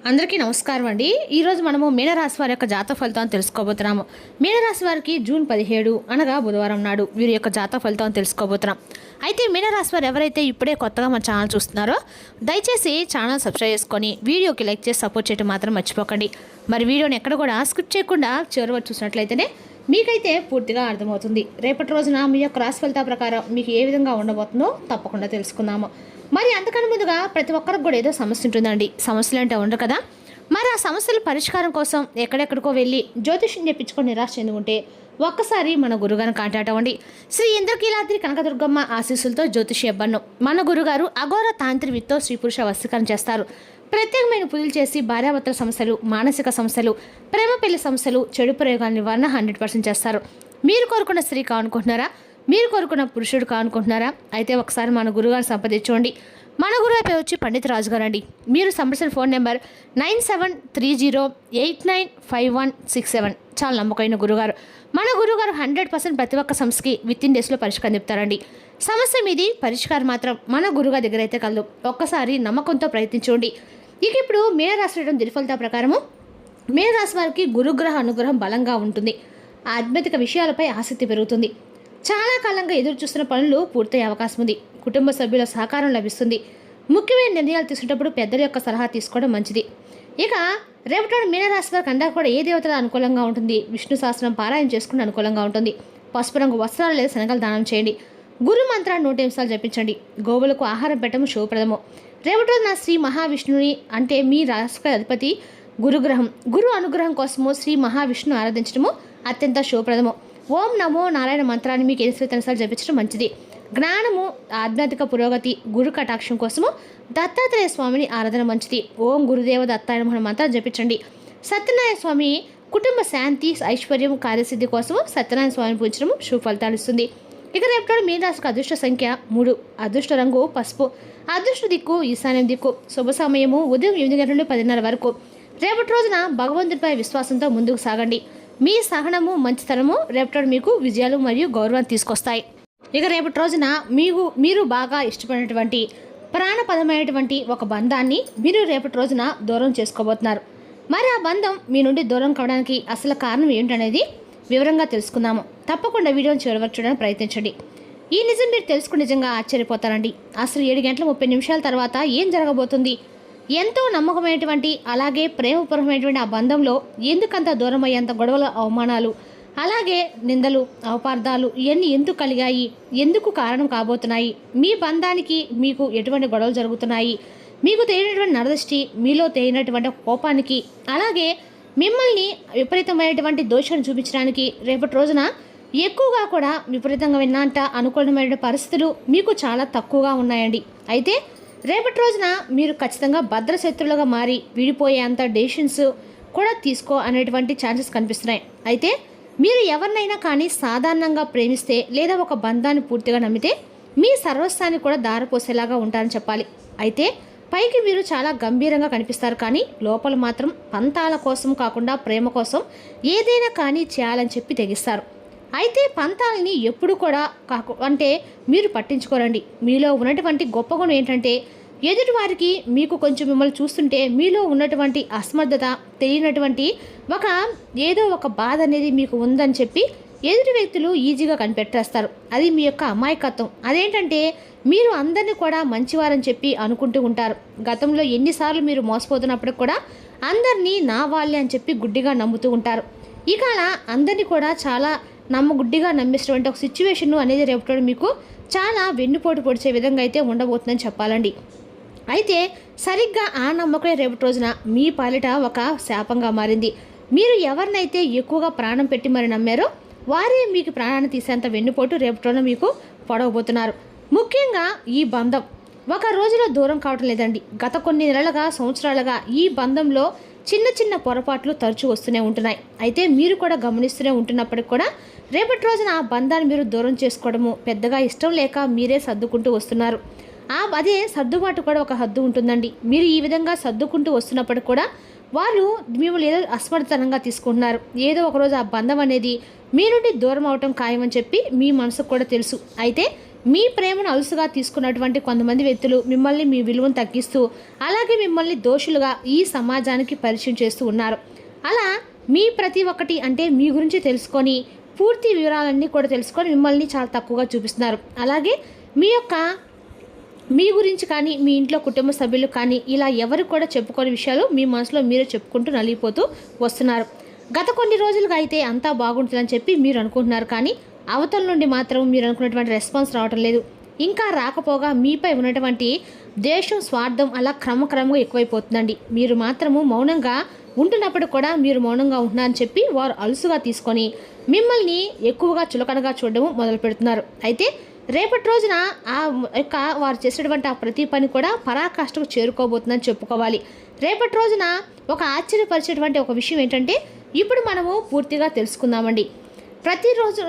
అందరికీ నమస్కారం అండి. ఈరోజు మనము మీనరాశి వారి యొక్క జాతక ఫలితాన్ని తెలుసుకోబోతున్నాము. మీనరాశి వారికి జూన్ 17 అనగా బుధవారం నాడు వీరి యొక్క జాతక ఫలితాన్ని తెలుసుకోబోతున్నాం. అయితే మీనరాశి వారు ఎవరైతే ఇప్పుడే కొత్తగా మన ఛానల్ చూస్తున్నారో దయచేసి ఛానల్ సబ్స్క్రైబ్ చేసుకొని వీడియోకి లైక్ చేసి సపోర్ట్ చేయడం మాత్రం మర్చిపోకండి. మరి వీడియోని ఎక్కడ కూడా స్కిప్ చేయకుండా చివరి వరకు చూసినట్లయితేనే మీకైతే పూర్తిగా అర్థమవుతుంది. రేపటి రోజున మీ యొక్క రాశి ఫలితాల ప్రకారం మీకు ఏ విధంగా ఉండబోతుందో తప్పకుండా తెలుసుకుందాము. మరి అంతకన్నా ముందుగా ప్రతి ఒక్కరికి కూడా ఏదో సమస్య ఉంటుందండి. సమస్యలు అంటే ఉండరు కదా. మరి ఆ సమస్యల పరిష్కారం కోసం ఎక్కడెక్కడికో వెళ్ళి జ్యోతిష్యం చెప్పించుకొని నిరాశ చెందుకుంటే ఒక్కసారి మన గురుగారిని కాంటాక్ట్ అవ్వండి. శ్రీ ఇంద్రకీలాద్రి కనకదుర్గమ్మ ఆశీస్సులతో జ్యోతిషి అబ్బన్ను మన గురుగారు అఘోర తాంత్రివిత్తో స్త్రీ పురుష వశీకరణ చేస్తారు. ప్రత్యేకమైన పూజలు చేసి భార్యాభర్తల సమస్యలు, మానసిక సమస్యలు, ప్రేమ పెళ్లి సమస్యలు, చెడు ప్రయోగాల నివారణ 100% చేస్తారు. మీరు కోరుకున్న స్త్రీ కానుకుంటున్నారా? మీరు కోరుకున్న పురుషుడు కానుకుంటున్నారా? అయితే ఒకసారి మన గురుగారు సంప్రదించుకోండి. మన గురువు పేరు వచ్చి పండిత రాజు గారు అండి. మీరు సంప్రదించిన ఫోన్ నెంబర్ 9730895167. చాలా నమ్మకమైన గురుగారు. మన గురుగారు 100% ప్రతి ఒక్క సమస్యకి వితిన్ డేస్లో పరిష్కారం చెప్తారండి. సమస్య మీది, పరిష్కారం మాత్రం మన గురుగారి దగ్గర అయితే కలదు. ఒక్కసారి నమ్మకంతో ప్రయత్నించండి. ఇక ఇప్పుడు మీనరాశి దినఫలితాల ప్రకారము మీనరాశి వారికి గురుగ్రహ అనుగ్రహం బలంగా ఉంటుంది. ఆధ్యాత్మిక విషయాలపై ఆసక్తి పెరుగుతుంది. చాలా కాలంగా ఎదురు చూస్తున్న పనులు పూర్తయ్యే అవకాశం ఉంది. కుటుంబ సభ్యుల సహకారం లభిస్తుంది. ముఖ్యమైన నిర్ణయాలు తీసుకునేటప్పుడు పెద్దల యొక్క సలహా తీసుకోవడం మంచిది. ఇక రేపటి మీనరాశి వారికి అందరూ కూడా ఏ దేవతల అనుకూలంగా ఉంటుంది? విష్ణు సహస్రం పారాయణ చేసుకుని అనుకూలంగా ఉంటుంది. పసుపు రంగు వస్త్రాలు లేదా శనగలు దానం చేయండి. గురు మంత్రాన్ని 100 నిమిషాలు జపించండి. గోవులకు ఆహారం పెట్టడం శుభప్రదము. రేపటి రోజున శ్రీ మహావిష్ణుని అంటే మీ రాశికి అధిపతి గురుగ్రహం, గురు అనుగ్రహం కోసము శ్రీ మహావిష్ణును ఆరాధించడము అత్యంత శుభప్రదము. ఓం నమో నారాయణ మంత్రాన్ని మీకు 8 నిమిషాలు జపించడం మంచిది. జ్ఞానము, ఆధ్యాత్మిక పురోగతి, గురు కటాక్షం కోసము దత్తాత్రేయ స్వామిని ఆరాధన మంచిది. ఓం గురుదేవ దత్తాయ నమః మంత్రాన్ని జపించండి. సత్యనారాయణ స్వామి కుటుంబ శాంతి, ఐశ్వర్యం, కార్యసిద్ధి కోసము సత్యనారాయణ స్వామిని పూజించడము శుభ ఫలితాలు ఇస్తుంది. ఇక రేపటి మీన రాశికి అదృష్ట సంఖ్య 3, అదృష్ట రంగు పసుపు, అదృష్ట దిక్కు ఈశాన్యం దిక్కు, శుభ సమయము ఉదయం 8 గంటల నుండి 10:30 వరకు. రేపటి రోజున భగవంతుడిపై విశ్వాసంతో ముందుకు సాగండి. మీ సహనము, మంచితనము రేపటి మీకు విజయాలు మరియు గౌరవాన్ని తీసుకొస్తాయి. ఇక రేపటి రోజున మీరు బాగా ఇష్టపడినటువంటి ప్రాణపదమైనటువంటి ఒక బంధాన్ని మీరు రేపటి రోజున దూరం చేసుకోబోతున్నారు. మరి ఆ బంధం మీ నుండి దూరం కావడానికి అసలు కారణం ఏంటనేది వివరంగా తెలుసుకుందాము. తప్పకుండా వీడియోని చివరి వరకు చూడడానికి ప్రయత్నించండి. ఈ నిజం మీరు తెలుసుకుని నిజంగా ఆశ్చర్యపోతారండి. అసలు 7 గంటల 30 నిమిషాల తర్వాత ఏం జరగబోతుంది? ఎంతో నమ్మకమైనటువంటి అలాగే ప్రేమపూర్వకమైనటువంటి ఆ బంధంలో ఎందుకంత దూరం అయ్యేంత గొడవలు, అవమానాలు, అలాగే నిందలు, అపార్థాలు ఇవన్నీ ఎందుకు కలిగాయి? ఎందుకు కారణం కాబోతున్నాయి? మీ బంధానికి మీకు ఎటువంటి గొడవలు జరుగుతున్నాయి? మీకు తెలియనటువంటి నరదృష్టి, మీలో తెలియనటువంటి కోపానికి, అలాగే మిమ్మల్ని విపరీతమైనటువంటి దోషాన్ని చూపించడానికి రేపటి రోజున ఎక్కువగా కూడా విపరీతంగా విన్నంత అనుకూలమైన పరిస్థితులు మీకు చాలా తక్కువగా ఉన్నాయండి. అయితే రేపటి రోజున మీరు ఖచ్చితంగా భద్రశత్రులుగా మారి విడిపోయేంత డెసిషన్స్ కూడా తీసుకో అనేటువంటి ఛాన్సెస్ కనిపిస్తున్నాయి. అయితే మీరు ఎవరినైనా కానీ సాధారణంగా ప్రేమిస్తే లేదా ఒక బంధాన్ని పూర్తిగా నమ్మితే మీ సర్వస్వాన్ని కూడా దారపోసేలాగా ఉంటారని చెప్పాలి. అయితే పైకి మీరు చాలా గంభీరంగా కనిపిస్తారు, కానీ లోపల మాత్రం పంతాల కోసం కాకుండా ప్రేమ కోసం ఏదైనా కానీ చేయాలని చెప్పి తెగిస్తారు. అయితే పంతాలని ఎప్పుడు కూడా అంటే మీరు పట్టించుకోరండి. మీలో ఉన్నటువంటి గొప్ప గుణం ఏంటంటే ఎదుటి వారికి మీకు కొంచెం మిమ్మల్ని చూస్తుంటే మీలో ఉన్నటువంటి అసమర్థత, తెలియనటువంటి ఏదో ఒక బాధ అనేది మీకు ఉందని చెప్పి ఎదుటి వ్యక్తులు ఈజీగా కనిపెట్టేస్తారు. అది మీ యొక్క అమాయకత్వం. అదేంటంటే మీరు అందరినీ కూడా మంచివారని చెప్పి అనుకుంటూ ఉంటారు. గతంలో ఎన్నిసార్లు మీరు మోసపోతున్నప్పటికి కూడా అందరినీ నా వాళ్ళే అని చెప్పి గుడ్డిగా నమ్ముతూ ఉంటారు. ఇక అలా అందరినీ కూడా చాలా గుడ్డిగా నమ్మిస్తున్నటువంటి ఒక సిచ్యువేషన్ అనేది రేపటి మీకు చాలా వెన్నుపోటు పొడిచే విధంగా అయితే ఉండబోతుందని చెప్పాలండి. అయితే సరిగ్గా ఆ నమ్మకమే రేపటి రోజున మీ పాలిట ఒక శాపంగా మారింది. మీరు ఎవరినైతే ఎక్కువగా ప్రాణం పెట్టి మరి నమ్మారో వారే మీకు ప్రాణాన్ని తీసేంత వెన్నుపోటు రేపటి రోజున మీకు పొడవబోతున్నారు. ముఖ్యంగా ఈ బంధం ఒక రోజులో దూరం కావటం లేదండి. గత కొన్ని నెలలుగా, సంవత్సరాలుగా ఈ బంధంలో చిన్న చిన్న పొరపాట్లు తరచూ వస్తూనే ఉంటున్నాయి. అయితే మీరు కూడా గమనిస్తూనే ఉంటున్నప్పటికి కూడా రేపటి రోజున ఆ బంధాన్ని మీరు దూరం చేసుకోవడము పెద్దగా ఇష్టం లేక మీరే సర్దుకుంటూ వస్తున్నారు. అదే సర్దుబాటు కూడా ఒక హద్దు ఉంటుందండి. మీరు ఈ విధంగా సర్దుకుంటూ వస్తున్నప్పటికి కూడా వాళ్ళు మిమ్మల్ని ఏదో అస్మర్థతనంగా తీసుకుంటున్నారు. ఏదో ఒకరోజు ఆ బంధం అనేది మీ నుండి దూరం అవటం ఖాయమని చెప్పి మీ మనసుకు కూడా తెలుసు. అయితే మీ ప్రేమను అలుసుగా తీసుకున్నటువంటి కొంతమంది వ్యక్తులు మిమ్మల్ని మీ విలువను తగ్గిస్తూ అలాగే మిమ్మల్ని దోషులుగా ఈ సమాజానికి పరిచయం చేస్తూ ఉన్నారు. అలా మీ ప్రతి ఒక్కటి అంటే మీ గురించి తెలుసుకొని పూర్తి వివరాలన్నీ కూడా తెలుసుకొని మిమ్మల్ని చాలా తక్కువగా చూపిస్తున్నారు. అలాగే మీ గురించి కానీ మీ ఇంట్లో కుటుంబ సభ్యులు కానీ ఇలా ఎవరు కూడా చెప్పుకోని విషయాలు మీ మనసులో మీరే చెప్పుకుంటూ నలిగిపోతూ వస్తున్నారు. గత కొన్ని రోజులుగా అయితే అంతా బాగుంటుందని చెప్పి మీరు అనుకుంటున్నారు, కానీ అవతల నుండి మాత్రం మీరు అనుకున్నటువంటి రెస్పాన్స్ రావటం లేదు. ఇంకా రాకపోగా మీపై ఉన్నటువంటి ద్వేషం, స్వార్థం అలా క్రమక్రమంగా ఎక్కువైపోతుందండి. మీరు మాత్రము మౌనంగా ఉంటున్నప్పుడు కూడా మీరు మౌనంగా ఉంటున్నారని చెప్పి వారు అలుసుగా తీసుకొని మిమ్మల్ని ఎక్కువగా చులకనగా చూడడం మొదలు పెడుతున్నారు. అయితే రేపటి రోజున ఆ యొక్క వారు చేసేటువంటి ఆ ప్రతి పని కూడా పరాకాష్ఠకు చేరుకోబోతుందని చెప్పుకోవాలి. రేపటి రోజున ఒక ఆశ్చర్యపరిచేటువంటి ఒక విషయం ఏంటంటే ఇప్పుడు మనము పూర్తిగా తెలుసుకుందామండి. ప్రతిరోజు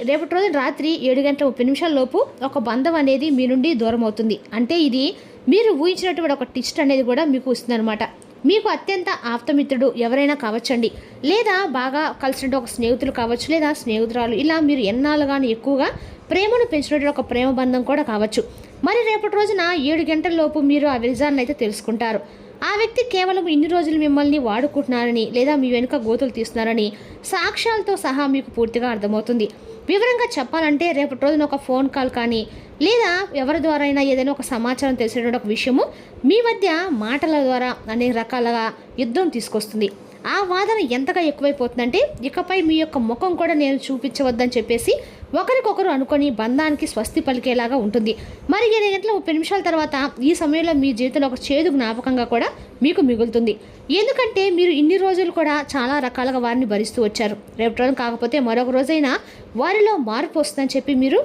రేపటి రోజు రాత్రి 7:30 లోపు ఒక బంధం అనేది మీ నుండి దూరం అవుతుంది. అంటే ఇది మీరు ఊహించినటువంటి ఒక ట్విస్ట్ అనేది కూడా మీకు వస్తుందన్నమాట. మీకు అత్యంత ఆప్తమిత్రుడు ఎవరైనా కావచ్చండి, లేదా బాగా కలిసినట్టు ఒక స్నేహితులు కావచ్చు, లేదా స్నేహితురాలు, ఇలా మీరు ఎన్నాళ్ళుగాని ఎక్కువగా ప్రేమను పెంచినటువంటి ఒక ప్రేమ బంధం కూడా కావచ్చు. మరి రేపటి రోజున 7 గంటల లోపు మీరు ఆ నిజాన్ని అయితే తెలుసుకుంటారు. ఆ వ్యక్తి కేవలం ఇన్ని రోజులు మిమ్మల్ని వాడుకుంటున్నారని లేదా మీ వెనుక గోతులు తీస్తున్నారని సాక్ష్యాలతో సహా మీకు పూర్తిగా అర్థమవుతుంది. వివరంగా చెప్పాలంటే రేపటి రోజున ఒక ఫోన్ కాల్ కానీ లేదా ఎవరి ద్వారా అయినా ఏదైనా ఒక సమాచారం తెలిసినటువంటి ఒక విషయము మీ మధ్య మాటల ద్వారా అనేక రకాలుగా యుద్ధం తీసుకొస్తుంది. ఆ వాదన ఎంతగా ఎక్కువైపోతుందంటే ఇకపై మీ యొక్క ముఖం కూడా నేను చూపించవద్దని చెప్పేసి ఒకరికొకరు అనుకొని బంధానికి స్వస్తి పలికేలాగా ఉంటుంది. మరి 7:30 తర్వాత ఈ సమయంలో మీ జీవితంలో ఒక చేదు జ్ఞాపకంగా కూడా మీకు మిగులుతుంది. ఎందుకంటే మీరు ఇన్ని రోజులు కూడా చాలా రకాలుగా వారిని భరిస్తూ వచ్చారు. రేపటి రోజు కాకపోతే మరొక రోజైనా వారిలో మార్పు వస్తుందని చెప్పి మీరు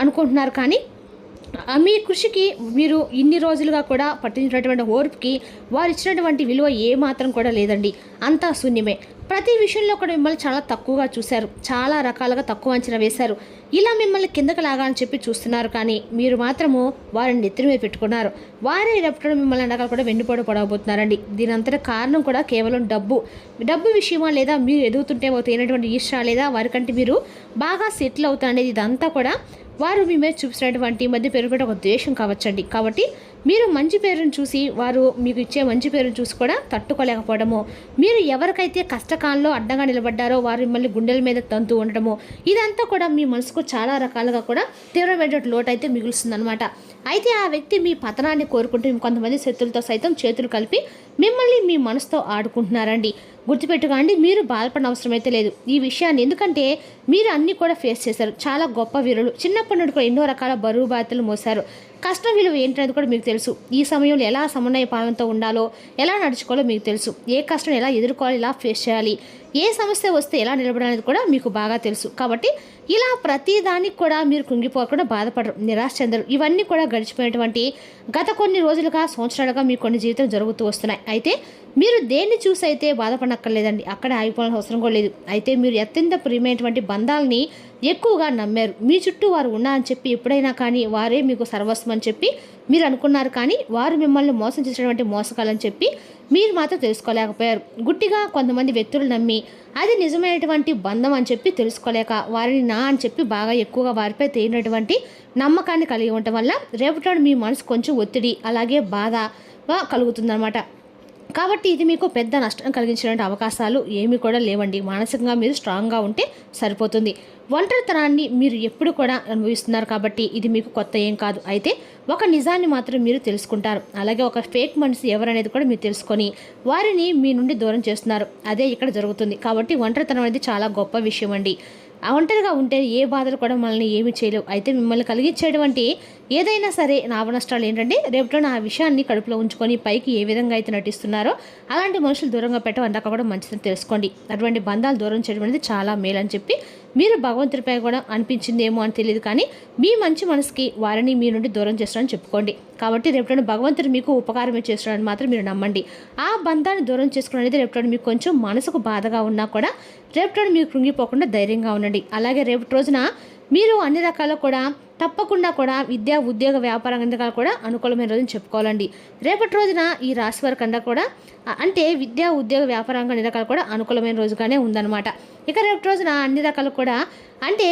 అనుకుంటున్నారు, కానీ మీ కృషికి మీరు ఇన్ని రోజులుగా కూడా పట్టించినటువంటి ఓర్పుకి వారు ఇచ్చినటువంటి విలువ ఏమాత్రం కూడా లేదండి. అంతా శూన్యమే. ప్రతి విషయంలో కూడా మిమ్మల్ని చాలా తక్కువగా చూశారు, చాలా రకాలుగా తక్కువ అంచనా వేశారు. ఇలా మిమ్మల్ని కిందకి లాగాలని చెప్పి చూస్తున్నారు, కానీ మీరు మాత్రము వారిని నెత్తిన మీద పెట్టుకున్నారు. వారే రేపటి మిమ్మల్ని అండగా కూడా వెన్నుపోటు పడవబోతున్నారండి. దీని అంతటి కారణం కూడా కేవలం డబ్బు విషయమా, లేదా మీరు ఎదుగుతుంటే తేనటువంటి ఈర్ష్య, లేదా వారికంటే మీరు బాగా సెటిల్ అవుతారనేది ఇదంతా కూడా వారు మీ మీద చూపిస్తున్నటువంటి మధ్య పెరుగుబడి ఒక ద్వేషం కావచ్చండి. కాబట్టి మీరు మంచి పేరును చూసి వారు మీకు ఇచ్చే మంచి పేరును చూసి కూడా తట్టుకోలేకపోవడము, మీరు ఎవరికైతే కష్టకాలంలో అడ్డంగా నిలబడ్డారో వారు మిమ్మల్ని గుండెల మీద తంతూ ఉండడము, ఇదంతా కూడా మీ మనసుకు చాలా రకాలుగా కూడా తీవ్రమైన లోటు అయితే మిగులుస్తుందన్నమాట. అయితే ఆ వ్యక్తి మీ పతనాన్ని కోరుకుంటూ కొంతమంది శత్రులతో సైతం చేతులు కలిపి మిమ్మల్ని మీ మనసుతో ఆడుకుంటున్నారండి. గుర్తుపెట్టుకోండి, మీరు బాధపడిన అవసరం అయితే లేదు ఈ విషయాన్ని. ఎందుకంటే మీరు అన్నీ కూడా ఫేస్ చేశారు. చాలా గొప్ప వీరులు. చిన్నప్పటి నుండి కూడా ఎన్నో రకాల బరువు బాధ్యతలు మోసారు. కష్టం విలువ ఏంటనేది కూడా మీకు తెలుసు. ఈ సమయంలో ఎలా సమన్వయ పాలనతో ఉండాలో, ఎలా నడుచుకోవాలో మీకు తెలుసు. ఏ కష్టం ఎలా ఎదుర్కోవాలి, ఎలా ఫేస్ చేయాలి, ఏ సమస్య వస్తే ఎలా నిలబడాలనేది కూడా మీకు బాగా తెలుసు. కాబట్టి ఇలా ప్రతి దానికి కూడా మీరు కృంగిపోకుండా బాధపడరు, నిరాశ చెందరు. ఇవన్నీ కూడా గడిచిపోయినటువంటి గత కొన్ని రోజులుగా, సంవత్సరాలుగా మీ కొన్ని జీవితం జరుగుతూ వస్తున్నాయి. అయితే మీరు దేన్ని చూసి అయితే బాధపడక్కర్లేదండి, అక్కడ ఆగిపోవాల్సిన అవసరం కూడా లేదు. అయితే మీరు అత్యంత ప్రియమైనటువంటి బంధాలని ఎక్కువగా నమ్మారు. మీ చుట్టూ వారు ఉన్నారని చెప్పి ఎప్పుడైనా కానీ వారే మీకు సర్వస్వం అని చెప్పి మీరు అనుకున్నారు, కానీ వారు మిమ్మల్ని మోసం చేసినటువంటి మోసకాలని చెప్పి మీరు మాత్రం తెలుసుకోలేకపోయారు. గుట్టిగా కొంతమంది వ్యక్తులు నమ్మి అది నిజమైనటువంటి బంధం అని చెప్పి తెలుసుకోలేక వారిని నా అని చెప్పి బాగా ఎక్కువగా వారిపై తేలినటువంటి నమ్మకాన్ని కలిగి ఉండటం వల్ల రేపటి మీ మనసు కొంచెం ఒత్తిడి అలాగే బాధ కలుగుతుందన్నమాట. కాబట్టి ఇది మీకు పెద్ద నష్టం కలిగించినటువంటి అవకాశాలు ఏమీ కూడా లేవండి. మానసికంగా మీరు స్ట్రాంగ్గా ఉంటే సరిపోతుంది. ఒంటరితనాన్ని మీరు ఎప్పుడు కూడా అనుభవిస్తున్నారు కాబట్టి ఇది మీకు కొత్త ఏం కాదు. అయితే ఒక నిజాన్ని మాత్రం మీరు తెలుసుకుంటారు. అలాగే ఒక ఫేక్ మనిషి ఎవరనేది కూడా మీరు తెలుసుకొని వారిని మీ నుండి దూరం చేస్తున్నారు. అదే ఇక్కడ జరుగుతుంది. కాబట్టి ఒంటరితనం అనేది చాలా గొప్ప విషయం అండి. ఒంటరిగా ఉంటే ఏ బాధలు కూడా మనల్ని ఏమి చేయలేవు. అయితే మిమ్మల్ని కలిగించేటువంటి ఏదైనా సరే నష్టాలు ఏంటంటే రేపటి ఆ విషయాన్ని కడుపులో ఉంచుకొని పైకి ఏ విధంగా అయితే నటిస్తున్నారో అలాంటి మనుషులు దూరంగా పెట్టడం కూడా మంచిదని తెలుసుకోండి. అటువంటి బంధాలు దూరం చేయడం అనేది చాలా మేలని చెప్పి మీరు భగవంతుడిపై కూడా అనిపించిందేమో అని తెలియదు, కానీ మీ మంచి మనసుకి వారిని మీ నుండి దూరం చేస్తారని చెప్పుకోండి. కాబట్టి రేపటి భగవంతుడు మీకు ఉపకారమే చేస్తున్నాడని మాత్రం మీరు నమ్మండి. ఆ బంధాన్ని దూరం చేసుకుని అనేది రేపటి మీకు కొంచెం మనసుకు బాధగా ఉన్నా కూడా రేపటి మీకు కృంగిపోకుండా ధైర్యంగా ఉండండి. అలాగే రేపటి రోజున మీరు అన్ని రకాల కూడా తప్పకుండా కూడా విద్యా, ఉద్యోగ, వ్యాపార రంగాలు కూడా అనుకూలమైన రోజుని చెప్పుకోవాలండి. రేపటి రోజున ఈ రాశి వారి కన్నా కూడా అంటే విద్యా, ఉద్యోగ, వ్యాపార రంగం అన్ని రకాలు కూడా అనుకూలమైన రోజుగానే ఉందన్నమాట. ఇక రేపటి రోజున అన్ని రకాలు కూడా అంటే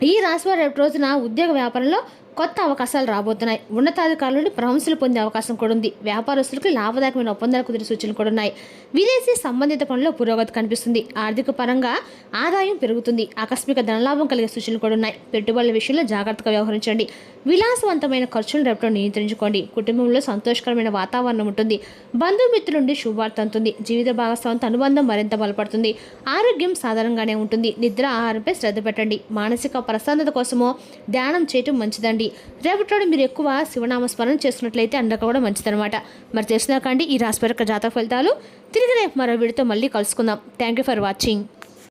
ఈ రాశివారు రేపు రోజున ఉద్యోగ వ్యాపారంలో కొత్త అవకాశాలు రాబోతున్నాయి. ఉన్నతాధికారుల నుండి ప్రశంసలు పొందే అవకాశం కూడా ఉంది. వ్యాపారస్తులకు లాభదాయకమైన ఒప్పందాలు కుదిరే సూచనలు కూడా ఉన్నాయి. విదేశీ సంబంధిత పనుల్లో పురోగతి కనిపిస్తుంది. ఆర్థిక పరంగా ఆదాయం పెరుగుతుంది. ఆకస్మిక ధనలాభం కలిగే సూచనలు కూడా ఉన్నాయి. పెట్టుబడుల విషయంలో జాగ్రత్తగా వ్యవహరించండి. విలాసవంతమైన ఖర్చులను రేపటి నియంత్రించుకోండి. కుటుంబంలో సంతోషకరమైన వాతావరణం ఉంటుంది. బంధుమిత్రుల నుండి శుభవార్త అందుతుంది. జీవిత భాగస్వామితో అనుబంధం మరింత బలపడుతుంది. ఆరోగ్యం సాధారణంగానే ఉంటుంది. నిద్ర ఆహారంపై శ్రద్ధ పెట్టండి. మానసిక ప్రశాంతత కోసమో ధ్యానం చేయటం మంచిదండి. రేపటి మీరు ఎక్కువ శివనామ స్మరణ చేస్తున్నట్లయితే అండగా కూడా మంచిదనమాట. మరి తెలిసినాకండి ఈ రాశి జాతక ఫలితాలు. తిరిగి రేపు మరో వీడితో మళ్ళీ కలుసుకుందాం. Thank you for watching.